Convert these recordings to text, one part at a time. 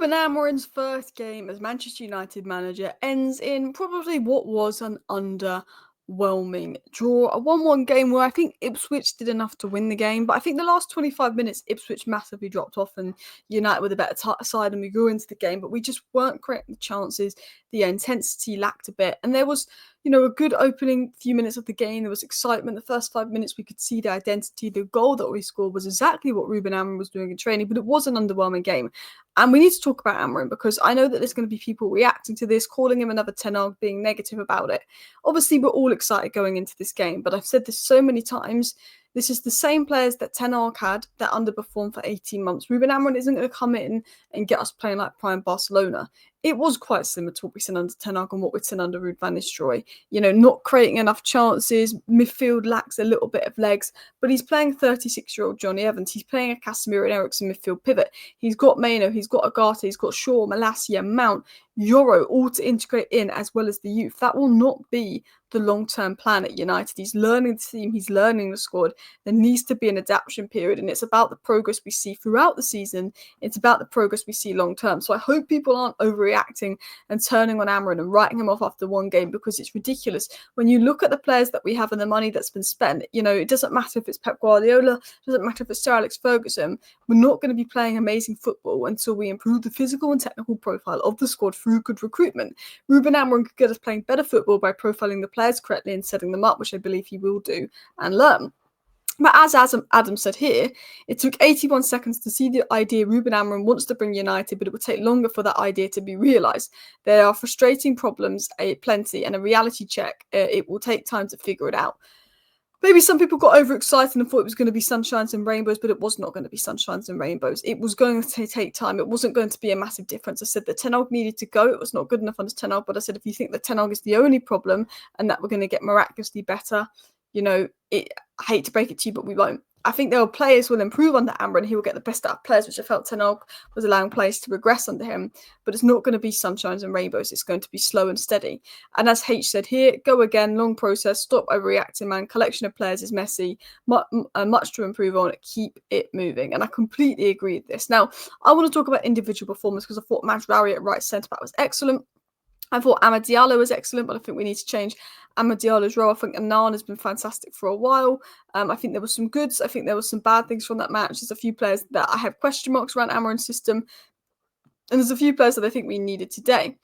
Ruben Amorim's first game as Manchester United manager ends in probably what was an underwhelming draw. A 1-1 game where I think Ipswich did enough to win the game, but I think the last 25 minutes Ipswich massively dropped off and United were the better side and we grew into the game, but we just weren't creating the chances. The intensity lacked a bit, and there was a good opening few minutes of the game. There was excitement. The first 5 minutes, we could see the identity. The goal that we scored was exactly what Ruben Amorim was doing in training, but it was an underwhelming game. And we need to talk about Amorim because I know that there's going to be people reacting to this, calling him another Ten Hag, being negative about it. Obviously, we're all excited going into this game, but I've said this so many times. This is the same players that Ten Hag had that underperformed for 18 months. Ruben Amorim isn't going to come in and get us playing like prime Barcelona. It was quite similar to what we've seen under Ten Hag and what we've seen under Ruud van Nistelrooy. Not creating enough chances. Midfield lacks a little bit of legs, but he's playing 36-year-old Johnny Evans. He's playing a Casemiro and Eriksen midfield pivot. He's got Maino, he's got Agate, he's got Shaw, Malacia, Mount, Euro, all to integrate in as well as the youth. That will not be the long-term plan at United. He's learning the team, he's learning the squad. There needs to be an adaptation period, and it's about the progress we see throughout the season. It's about the progress we see long-term. So I hope people aren't overreacting and turning on Amorim and writing him off after one game because it's ridiculous. When you look at the players that we have and the money that's been spent, it doesn't matter if it's Pep Guardiola, it doesn't matter if it's Sir Alex Ferguson. We're not going to be playing amazing football until we improve the physical and technical profile of the squad through good recruitment. Ruben Amorim could get us playing better football by profiling the players correctly and setting them up, which I believe he will do and learn. But as Adam said here, it took 81 seconds to see the idea Ruben Amorim wants to bring United, but it would take longer for that idea to be realised. There are frustrating problems, plenty, and a reality check. It will take time to figure it out. Maybe some people got overexcited and thought it was going to be sunshines and rainbows, but it was not going to be sunshines and rainbows. It was going to take time. It wasn't going to be a massive difference. I said that Ten Hag needed to go. It was not good enough under Ten Hag, but I said if you think that Ten Hag is the only problem and that we're going to get miraculously better, I hate to break it to you, but we won't. I think there are players will improve under Amorim and he will get the best out of players, which I felt Ten Hag was allowing players to regress under him. But it's not going to be sunshines and rainbows. It's going to be slow and steady. And as H said here, go again, long process, stop overreacting, man. Collection of players is messy, much to improve on. Keep it moving. And I completely agree with this. Now, I want to talk about individual performance because I thought Mazraoui at right centre-back was excellent. I thought Diallo was excellent, but I think we need to change Diallo's role. I think Onana has been fantastic for a while. I think there were some goods. I think there were some bad things from that match. There's a few players that I have question marks around Amorim's system. And there's a few players that I think we needed today.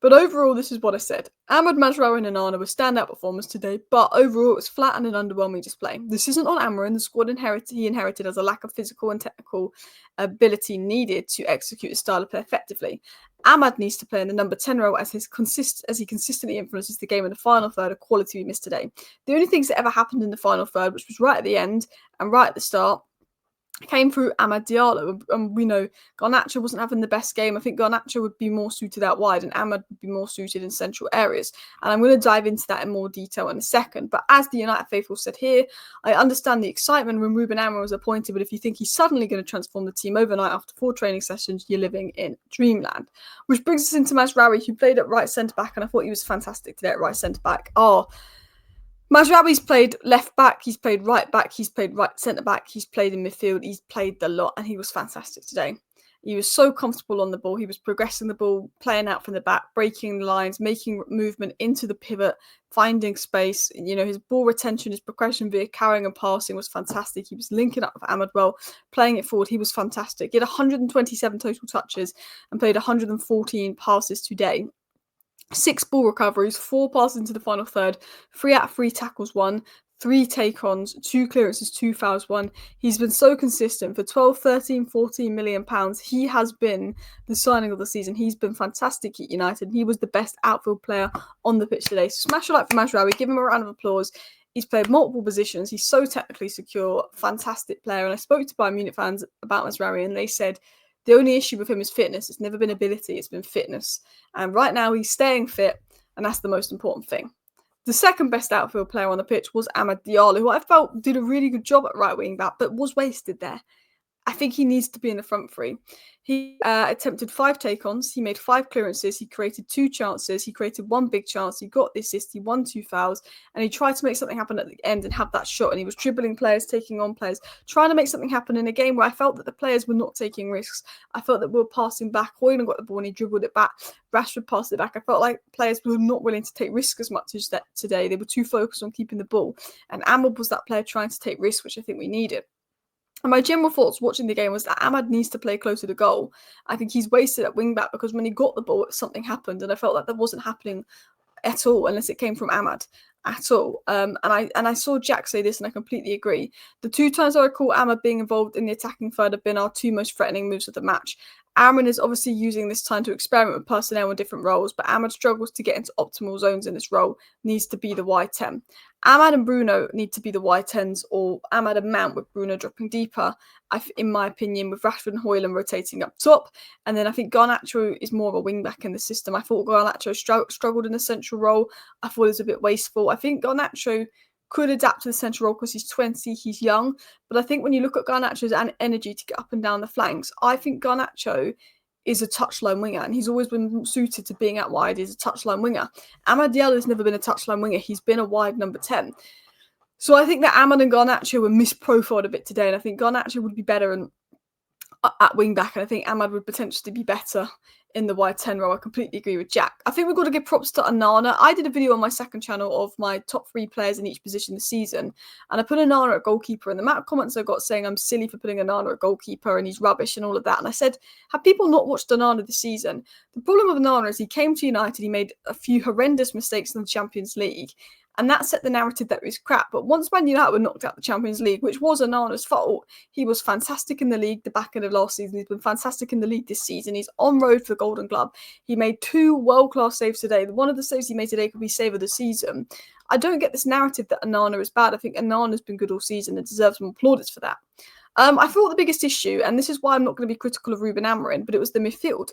But overall, this is what I said. Mazraoui and Onana were standout performers today, but overall it was flat and an underwhelming display. This isn't on Amorim. The squad he inherited as a lack of physical and technical ability needed to execute his style of play effectively. Ahmad needs to play in the number 10 role as he consistently influences the game in the final third, a quality we missed today. The only things that ever happened in the final third, which was right at the end and right at the start, came through Diallo. And we know Garnacho wasn't having the best game. I think Garnacho would be more suited out wide and Ahmad would be more suited in central areas. And I'm going to dive into that in more detail in a second. But as the United faithful said here, I understand the excitement when Ruben Amorim was appointed, but if you think he's suddenly going to transform the team overnight after 4 training sessions, you're living in dreamland. Which brings us into Mazraoui, who played at right centre-back, and I thought he was fantastic today at right centre-back. Mazraoui's played left back, he's played right back, he's played right centre back, he's played in midfield, he's played the lot, and he was fantastic today. He was so comfortable on the ball, he was progressing the ball, playing out from the back, breaking the lines, making movement into the pivot, finding space. His ball retention, his progression via carrying and passing was fantastic. He was linking up with Ahmad well, playing it forward, he was fantastic. He had 127 total touches and played 114 passes today. 6 ball recoveries, 4 passes into the final third, 3 out of 3 tackles won, 3 take-ons, 2 clearances, 2 fouls won. He's been so consistent for 12, 13, 14 million pounds. He has been the signing of the season. He's been fantastic at United. He was the best outfield player on the pitch today. So smash a like for Mazraoui. Give him a round of applause. He's played multiple positions. He's so technically secure, fantastic player. And I spoke to Bayern Munich fans about Mazraoui and they said, the only issue with him is fitness. It's never been ability, it's been fitness. And right now he's staying fit, and that's the most important thing. The second best outfield player on the pitch was Diallo, who I felt did a really good job at right wing back, but was wasted there. I think he needs to be in the front three. He attempted 5 take-ons, he made 5 clearances, he created 2 chances, he created 1 big chance, he got the assist, he won 2 fouls, and he tried to make something happen at the end and have that shot, and he was dribbling players, taking on players, trying to make something happen in a game where I felt that the players were not taking risks. I felt that we were passing back. Hojlund got the ball and he dribbled it back. Rashford passed it back. I felt like players were not willing to take risks as much as that today. They were too focused on keeping the ball, and Amad was that player trying to take risks, which I think we needed. And my general thoughts watching the game was that Amad needs to play closer to goal. I think he's wasted at wing back because when he got the ball, something happened, and I felt like that wasn't happening at all unless it came from Amad at all. And I saw Jack say this, and I completely agree. The 2 times I recall Amad being involved in the attacking third have been our 2 most threatening moves of the match. Aaron is obviously using this time to experiment with personnel in different roles, but Amad struggles to get into optimal zones in this role, needs to be the wide 10. Amad and Bruno need to be the wide 10s, or Amad and Mount with Bruno dropping deeper, in my opinion, with Rashford and Hojlund rotating up top. And then I think Garnacho is more of a wing-back in the system. I thought Garnacho struggled in the central role. I thought it was a bit wasteful. I think Garnacho could adapt to the central role because he's 20, he's young. But I think when you look at Garnacho's energy to get up and down the flanks, I think Garnacho is a touchline winger, and he's always been suited to being out wide. He's a touchline winger. Amad Diallo has never been a touchline winger. He's been a wide number 10. So I think that Amad and Garnacho were misprofiled a bit today, and I think Garnacho would be better at wing back, and I think Amad would potentially be better in the wide 10 role. I completely agree with Jack. I think we've got to give props to Onana. I did a video on my second channel of my top 3 players in each position this season, and I put Onana at goalkeeper, and the amount of comments I got saying I'm silly for putting Onana at goalkeeper and he's rubbish and all of that. And I said, have people not watched Onana this season? The problem with Onana is he came to United, he made a few horrendous mistakes in the Champions League, and that set the narrative that it was crap. But once Man United were knocked out the Champions League, which was Onana's fault, he was fantastic in the league the back end of last season. He's been fantastic in the league this season. He's on road for the Golden Glove. He made 2 world-class saves today. One of the saves he made today could be save of the season. I don't get this narrative that Onana is bad. I think Onana's been good all season and deserves some plaudits for that. I thought the biggest issue, and this is why I'm not going to be critical of Ruben Amorim, but it was the midfield.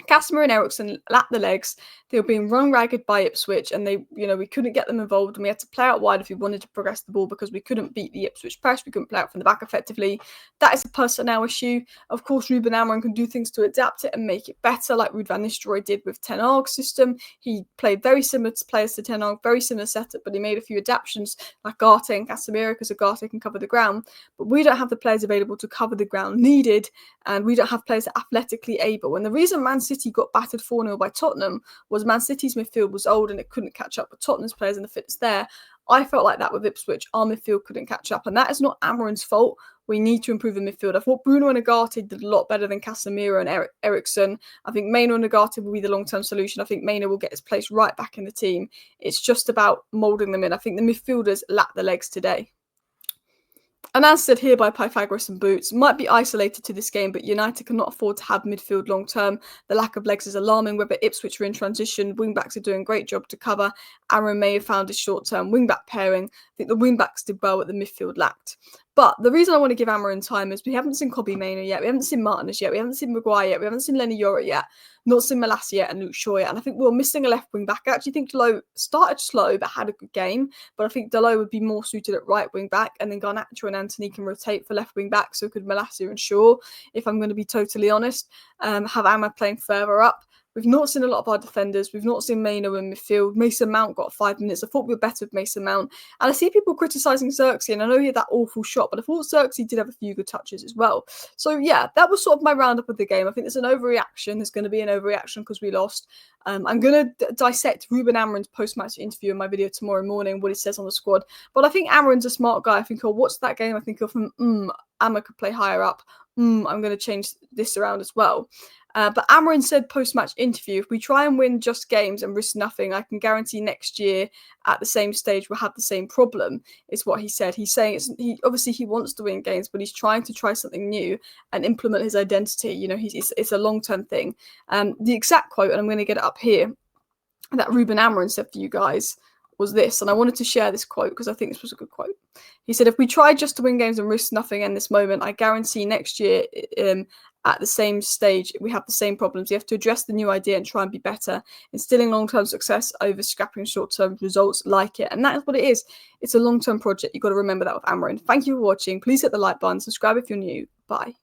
Casemiro and Eriksen lacked the legs. They were being run ragged by Ipswich, and we couldn't get them involved, and we had to play out wide if we wanted to progress the ball because we couldn't beat the Ipswich press. We couldn't play out from the back effectively. That is a personnel issue. Of course, Ruben Amorim can do things to adapt it and make it better, like Ruud van Nistelrooy did with Ten Hag's system. He played very similar to players to Ten Hag, very similar setup, but he made a few adaptations like Garte and Casemiro because Garte can cover the ground. But we don't have the players available to cover the ground needed, and we don't have players that are athletically able. And the reason Man City got battered 4-0 by Tottenham was Man City's midfield was old and it couldn't catch up with Tottenham's players and the fitness there. I felt like that with Ipswich. Our midfield couldn't catch up, and that is not Amorim's fault. We need to improve the midfield. I thought Bruno and Ugarte did a lot better than Casemiro and Eriksen. I think Maino and Ugarte will be the long-term solution. I think Maino will get his place right back in the team. It's just about moulding them in. I think the midfielders lack the legs today. And as said here by Pythagoras and Boots, might be isolated to this game, but United cannot afford to have midfield long term. The lack of legs is alarming. Whether Ipswich are in transition, wing-backs are doing a great job to cover. Aaron may have found his short-term wing-back pairing. I think the wing-backs did well, but the midfield lacked. But the reason I want to give Amorim time is we haven't seen Kobbie Mainoo yet, we haven't seen Martinez yet, we haven't seen Maguire yet, we haven't seen Lenny Yora yet, not seen Malacia yet and Luke Shaw yet. And I think we're missing a left wing back. I actually think Diallo started slow but had a good game, but I think Diallo would be more suited at right wing back, and then Garnacho and Anthony can rotate for left wing back, so could Malacia and Shaw, if I'm going to be totally honest. Have Amad playing further up. We've not seen a lot of our defenders. We've not seen Maino in midfield. Mason Mount got 5 minutes. I thought we were better with Mason Mount. And I see people criticising Xerxes, and I know he had that awful shot, but I thought Xerxes did have a few good touches as well. So yeah, that was sort of my roundup of the game. I think there's an overreaction. There's going to be an overreaction because we lost. I'm going to dissect Ruben Amorim's post-match interview in my video tomorrow morning, what he says on the squad. But I think Amorim's a smart guy. I think he'll watch that game. I think he'll think, Amad could play higher up. I'm going to change this around as well. But Amorim said post-match interview, if we try and win just games and risk nothing, I can guarantee next year at the same stage we'll have the same problem, is what he said. He's saying obviously he wants to win games, but he's trying to try something new and implement his identity. You know, it's a long-term thing. The exact quote, and I'm going to get it up here, that Ruben Amorim said for you guys was this, and I wanted to share this quote because I think this was a good quote. He said, if we try just to win games and risk nothing in this moment, I guarantee next year at the same stage, we have the same problems. You have to address the new idea and try and be better, instilling long-term success over scrapping short-term results like it. And that is what it is. It's a long-term project. You've got to remember that with Amorim. Thank you for watching. Please hit the like button, subscribe if you're new. Bye.